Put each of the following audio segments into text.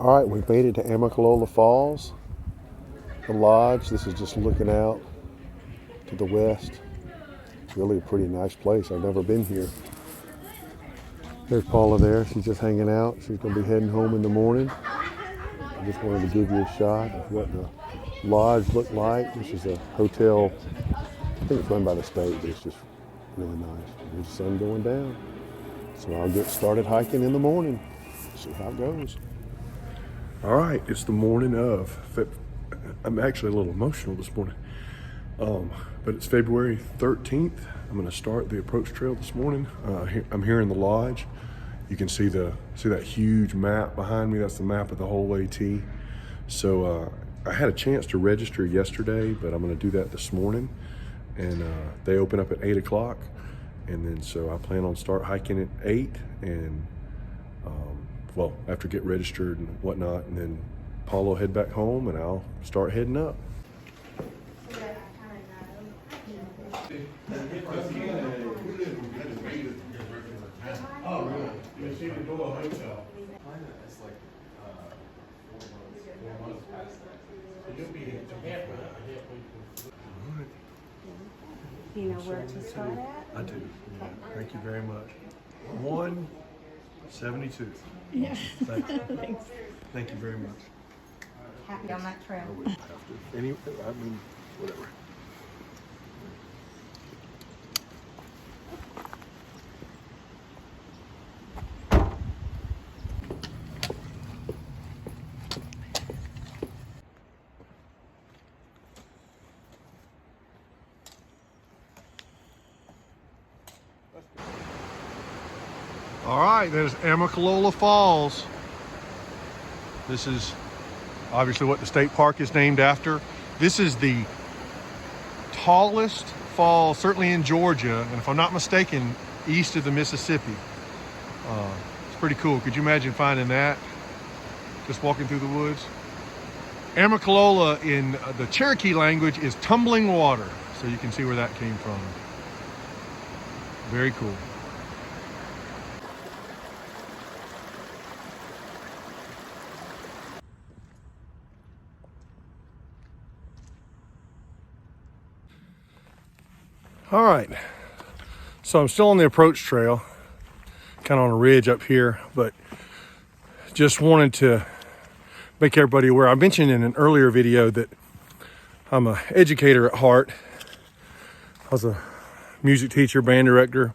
All right, we've made it to Amicalola Falls, the lodge. This is just looking out to the west. It's really a pretty nice place. I've never been here. There's Paula there. She's just hanging out. She's going to be heading home in the morning. I just wanted to give you a shot of what the lodge looked like. This is a hotel. I think it's run by the state, but it's just really nice. There's the sun going down. So I'll get started hiking in the morning. See how it goes. All right, it's the morning of. I'm actually a little emotional this morning, but it's February 13th. I'm going to start the approach trail this morning. I'm here in the lodge. You can see that huge map behind me. That's the map of the whole AT. So I had a chance to register yesterday, but I'm going to do that this morning. And they open up at 8 o'clock, and then so I plan on start hiking at 8 and. Well, after get registered and whatnot, and then Paul will head back home and I'll start heading up. Oh, really? You see the door hotel. It's like 4 months past that. So you'll be here Do you know where to start at? I do. Yeah. Thank you very much. 172. Yeah. Thanks. Thank you very much. Happy on that trail. I wouldn't have to. Whatever. All right, there's Amicalola Falls. This is obviously what the state park is named after. This is the tallest fall, certainly in Georgia, and if I'm not mistaken, east of the Mississippi. It's pretty cool. Could you imagine finding that? Just walking through the woods. Amicalola in the Cherokee language is tumbling water, so you can see where that came from. Very cool. All right, so I'm still on the approach trail, kind of on a ridge up here, but just wanted to make everybody aware. I mentioned in an earlier video that I'm an educator at heart. I was a music teacher, band director,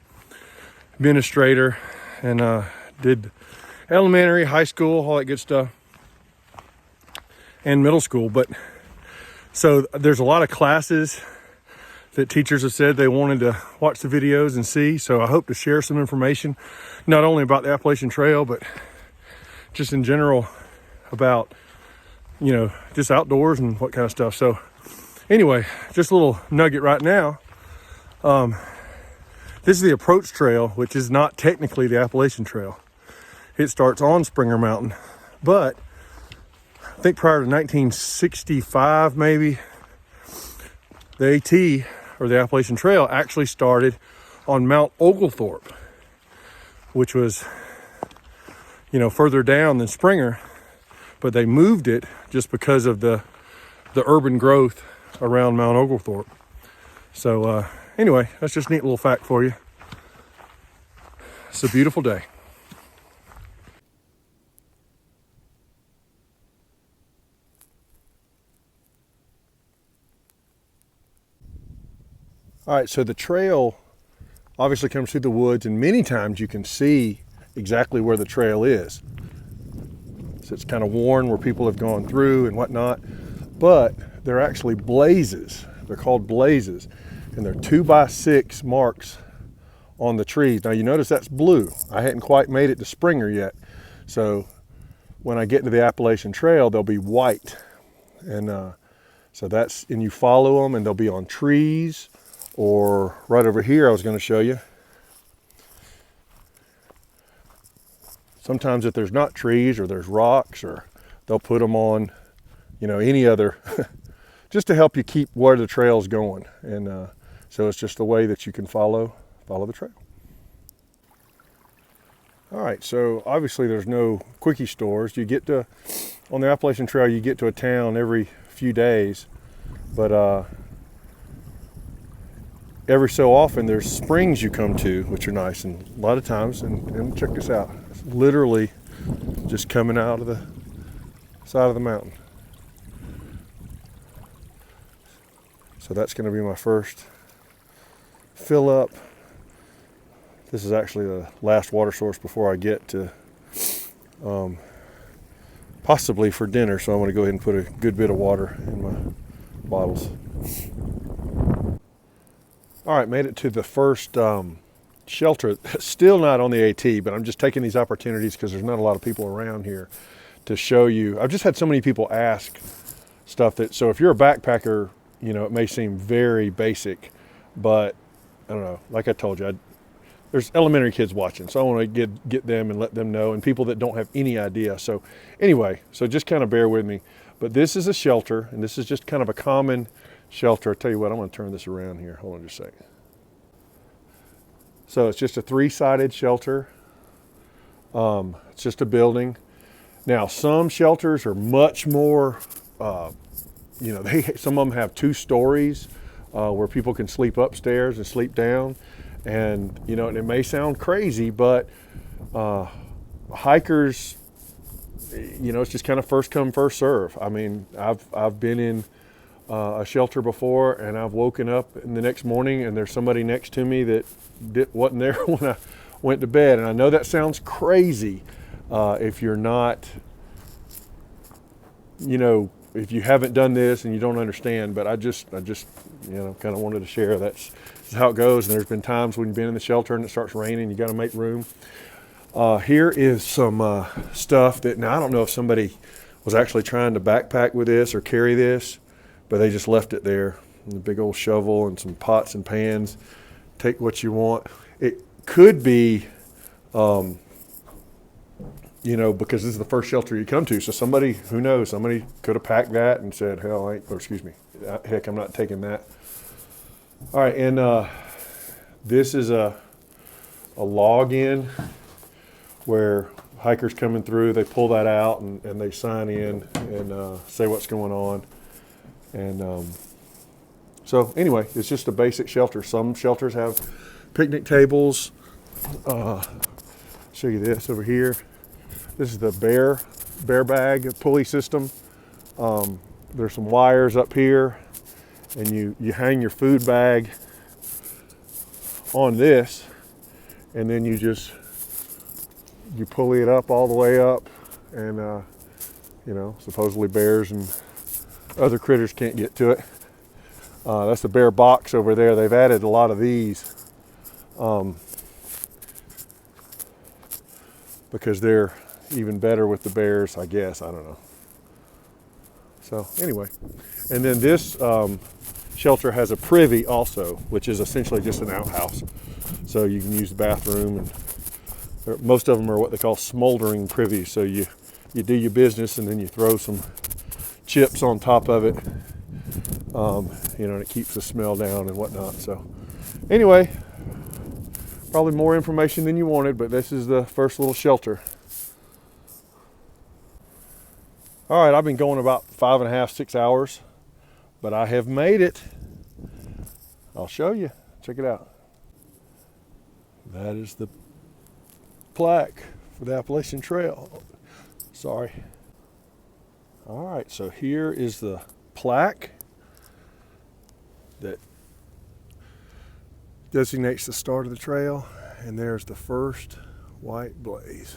administrator, and did elementary, high school, all that good stuff, and middle school. But so there's a lot of classes that teachers have said they wanted to watch the videos and see. So I hope to share some information, not only about the Appalachian Trail, but just in general about, just outdoors and what kind of stuff. So anyway, just a little nugget right now. This is the approach trail, which is not technically the Appalachian Trail. It starts on Springer Mountain, but I think prior to 1965, maybe, the AT, or the Appalachian Trail, actually started on Mount Oglethorpe, which was, further down than Springer, but they moved it just because of the urban growth around Mount Oglethorpe. So anyway, that's just a neat little fact for you. It's a beautiful day. All right, so the trail obviously comes through the woods, and many times you can see exactly where the trail is. So it's kind of worn where people have gone through and whatnot, but they're actually blazes. They're called blazes, and they're 2x6 marks on the trees. Now you notice that's blue. I hadn't quite made it to Springer yet. So when I get to the Appalachian Trail, they'll be white. And and you follow them, and they'll be on trees, or right over here I was going to show you. Sometimes if there's not trees or there's rocks, or they'll put them on, any other, just to help you keep where the trail's going. And so it's just a way that you can follow the trail. All right, so obviously there's no quickie stores. You get to, on the Appalachian Trail, you get to a town every few days, but every so often there's springs you come to, which are nice, and a lot of times, and check this out, it's literally just coming out of the side of the mountain. So that's going to be my first fill up. This is actually the last water source before I get to possibly for dinner, so I'm going to go ahead and put a good bit of water in my bottles. All right, made it to the first shelter. Still not on the AT, but I'm just taking these opportunities because there's not a lot of people around here to show you. I've just had so many people ask stuff that, so if you're a backpacker, you know, it may seem very basic, but I don't know, like I told you, there's elementary kids watching, so I want to get them and let them know, and people that don't have any idea. So anyway, so just kind of bear with me. But this is a shelter, and this is just kind of a common shelter. I'll tell you what, I'm going to turn this around here. Hold on just a second. So it's just a 3-sided shelter. It's just a building. Now, some shelters are much more, you know, some of them have 2 stories where people can sleep upstairs and sleep down. And, you know, and it may sound crazy, but hikers, you know, it's just kind of first come, first serve. I mean, I've been in a shelter before, and I've woken up in the next morning and there's somebody next to me that wasn't there when I went to bed. And I know that sounds crazy if you're not, you know, if you haven't done this and you don't understand, but I just, you know, kind of wanted to share that's how it goes. And there's been times when you've been in the shelter and it starts raining, you got to make room. Here is some stuff that, now I don't know if somebody was actually trying to backpack with this or carry this, but they just left it there. And a big old shovel and some pots and pans. Take what you want. It could be, you know, because this is the first shelter you come to. So somebody, who knows, somebody could have packed that and said, hell, heck, I'm not taking that. All right, and this is a log in where hikers coming through, they pull that out and they sign in and say what's going on. And so anyway, it's just a basic shelter. Some shelters have picnic tables. Show you this over here. This is the bear bag pulley system. There's some wires up here, and you hang your food bag on this, and then you pulley it up all the way up, and you know, supposedly bears and other critters can't get to it. That's the bear box over there. They've added a lot of these because they're even better with the bears, I guess. I don't know. So anyway, and then this shelter has a privy also, which is essentially just an outhouse. So you can use the bathroom, and most of them are what they call smoldering privies. So you do your business and then you throw some chips on top of it, you know, and it keeps the smell down and whatnot. So anyway, probably more information than you wanted, but this is the first little shelter. All right, I've been going about 5.5, 6 hours, but I have made it. I'll show you. Check it out. That is the plaque for the Appalachian Trail. Sorry. All right, so here is the plaque that designates the start of the trail, and there's the first white blaze.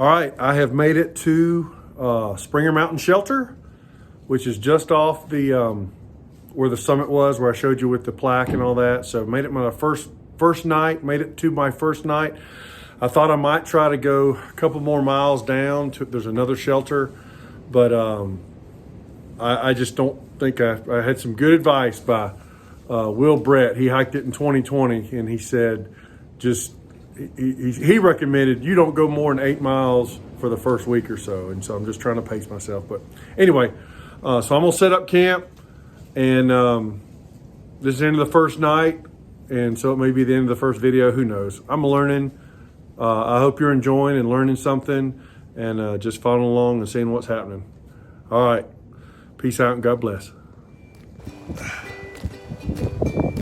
All right, I have made it to Springer Mountain Shelter, which is just off the where the summit was, where I showed you with the plaque and all that. So made it my first night, made it to my first night. I thought I might try to go a couple more miles down to, there's another shelter, but I just don't think I had some good advice by Will Brett. He hiked it in 2020, and he said he recommended you don't go more than 8 miles for the first week or so. And so I'm just trying to pace myself. But anyway, so I'm gonna set up camp, and this is the end of the first night, and so it may be the end of the first video. Who knows? I'm learning. I hope you're enjoying and learning something, and just following along and seeing what's happening. All right, peace out and God bless.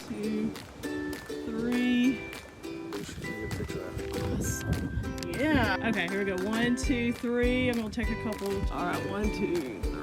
2, 3. Awesome. Yeah. Okay, here we go. 1, 2, 3. I'm gonna take a couple. All right, 1, 2.